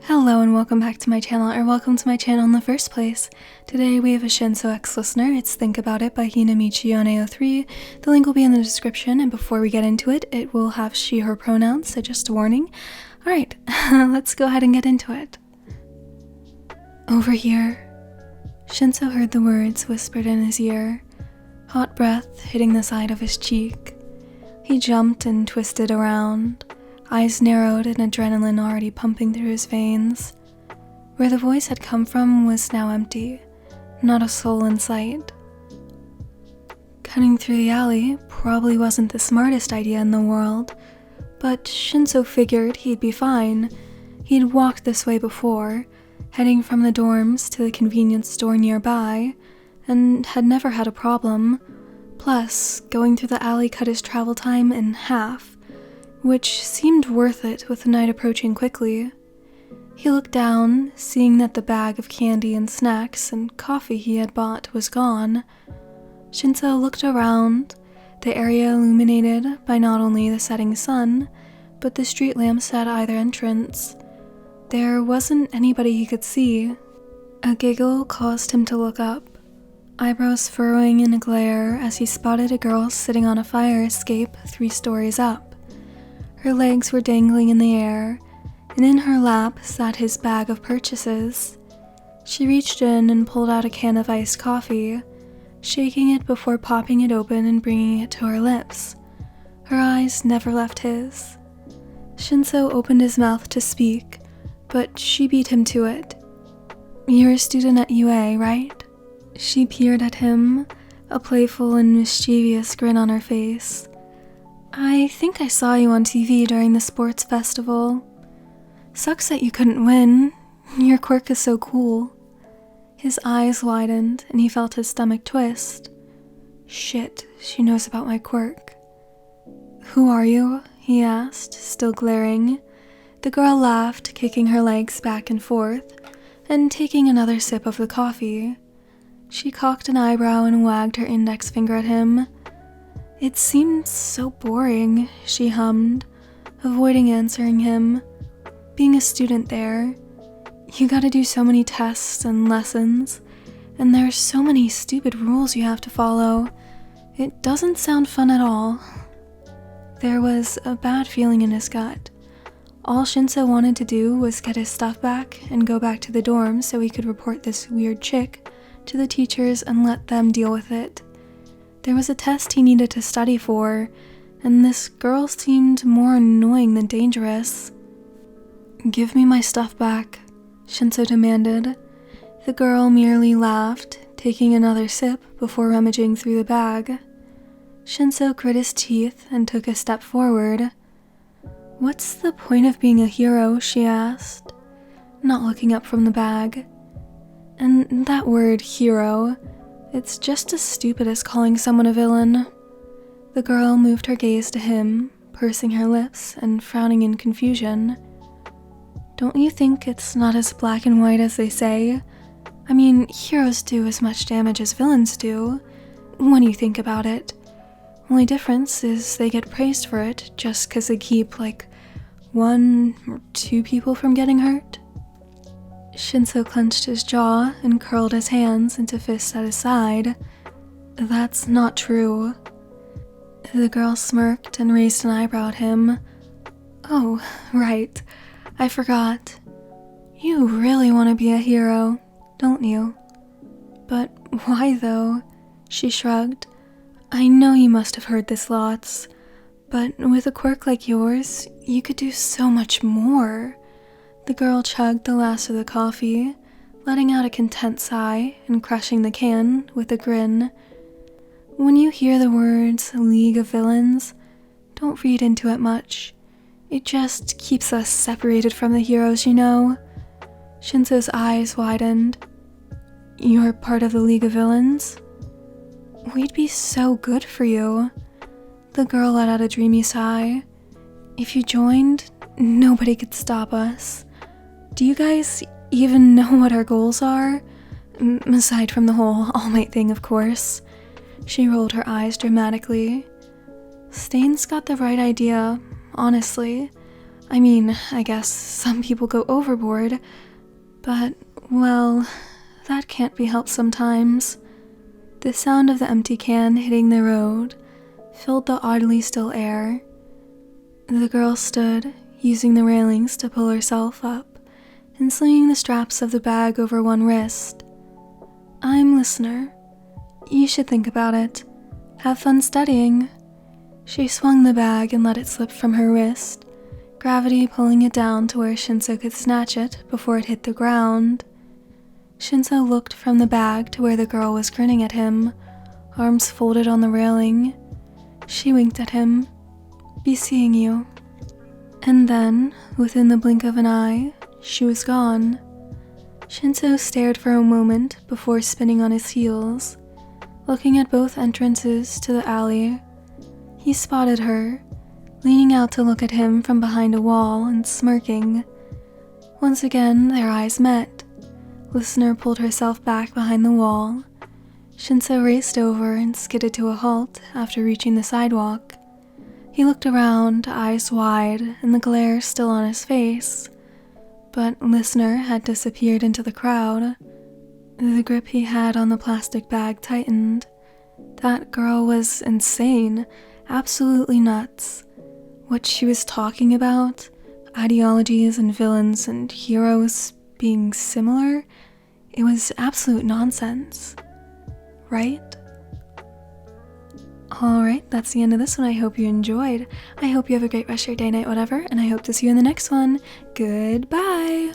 Hello and welcome back to my channel, or welcome to my channel in the first place. Today we have a Shinsou X listener. It's Think About It by Hinamichi03. The link will be in the description, and before we get into it, it will have she, her pronouns, so just a warning. Alright, let's go ahead and get into it. Over here. Shinsou heard the words whispered in his ear, hot breath hitting the side of his cheek. He jumped and twisted around, eyes narrowed and adrenaline already pumping through his veins. Where the voice had come from was now empty, not a soul in sight. Cutting through the alley probably wasn't the smartest idea in the world, but Shinsou figured he'd be fine. He'd walked this way before, heading from the dorms to the convenience store nearby, and had never had a problem. Plus, going through the alley cut his travel time in half, which seemed worth it with the night approaching quickly. He looked down, seeing that the bag of candy and snacks and coffee he had bought was gone. Shinsou looked around, the area illuminated by not only the setting sun, but the street lamps at either entrance. There wasn't anybody he could see. A giggle caused him to look up, eyebrows furrowing in a glare as he spotted a girl sitting on a fire escape 3 stories up. Her legs were dangling in the air, and in her lap sat his bag of purchases. She reached in and pulled out a can of iced coffee, shaking it before popping it open and bringing it to her lips. Her eyes never left his. Shinsou opened his mouth to speak, but she beat him to it. "You're a student at UA, right?" She peered at him, a playful and mischievous grin on her face. "I think I saw you on TV during the sports festival. Sucks that you couldn't win. Your quirk is so cool." His eyes widened and he felt his stomach twist. Shit, she knows about my quirk. "Who are you?" he asked, still glaring. The girl laughed, kicking her legs back and forth, and taking another sip of the coffee. She cocked an eyebrow and wagged her index finger at him. "It seemed so boring," she hummed, avoiding answering him. "Being a student there, you gotta do so many tests and lessons, and there's so many stupid rules you have to follow. It doesn't sound fun at all." There was a bad feeling in his gut. All Shinsou wanted to do was get his stuff back and go back to the dorm so he could report this weird chick to the teachers and let them deal with it. There was a test he needed to study for, and this girl seemed more annoying than dangerous. "Give me my stuff back," Shinsou demanded. The girl merely laughed, taking another sip before rummaging through the bag. Shinsou grit his teeth and took a step forward. "What's the point of being a hero?" she asked, not looking up from the bag. And that word, hero, it's just as stupid as calling someone a villain. The girl moved her gaze to him, pursing her lips and frowning in confusion. "Don't you think it's not as black and white as they say? I mean, heroes do as much damage as villains do, when you think about it. Only difference is they get praised for it just 'cause they keep, 1 or 2 people from getting hurt." Shinsou clenched his jaw and curled his hands into fists at his side. "That's not true." The girl smirked and raised an eyebrow at him. "Oh, right. I forgot. You really want to be a hero, don't you?" "But why though?" She shrugged. "I know you must have heard this lots, but with a quirk like yours, you could do so much more." The girl chugged the last of the coffee, letting out a content sigh and crushing the can with a grin. "When you hear the words League of Villains, don't read into it much. It just keeps us separated from the heroes, you know." Shinsou's eyes widened. "You're part of the League of Villains? We'd be so good for you." The girl let out a dreamy sigh. "If you joined, nobody could stop us. Do you guys even know what our goals are? Aside from the whole All Might thing, of course." She rolled her eyes dramatically. "Stain's got the right idea, honestly. I mean, I guess some people go overboard, but, well, that can't be helped sometimes. The sound of the empty can hitting the road filled the oddly still air. The girl stood, using the railings to pull herself up and slinging the straps of the bag over one wrist. I'm listener. You should think about it. Have fun studying. She swung the bag and let it slip from her wrist, gravity pulling it down to where Shinsou could snatch it before it hit the ground. Shinsou looked from the bag to where the girl was grinning at him, arms folded on the railing. She winked at him. Be seeing you. And then, within the blink of an eye, she was gone. Shinsou stared for a moment before spinning on his heels, looking at both entrances to the alley. He spotted her, leaning out to look at him from behind a wall and smirking. Once again, their eyes met. Listener pulled herself back behind the wall. Shinsou raced over and skidded to a halt after reaching the sidewalk. He looked around, eyes wide, and the glare still on his face. But Listener had disappeared into the crowd. The grip he had on the plastic bag tightened. That girl was insane, absolutely nuts. What she was talking about, ideologies and villains and heroes being similar, it was absolute nonsense. Right? Alright, that's the end of this one. I hope you enjoyed. I hope you have a great rest of your day, night, whatever, and I hope to see you in the next one. Goodbye!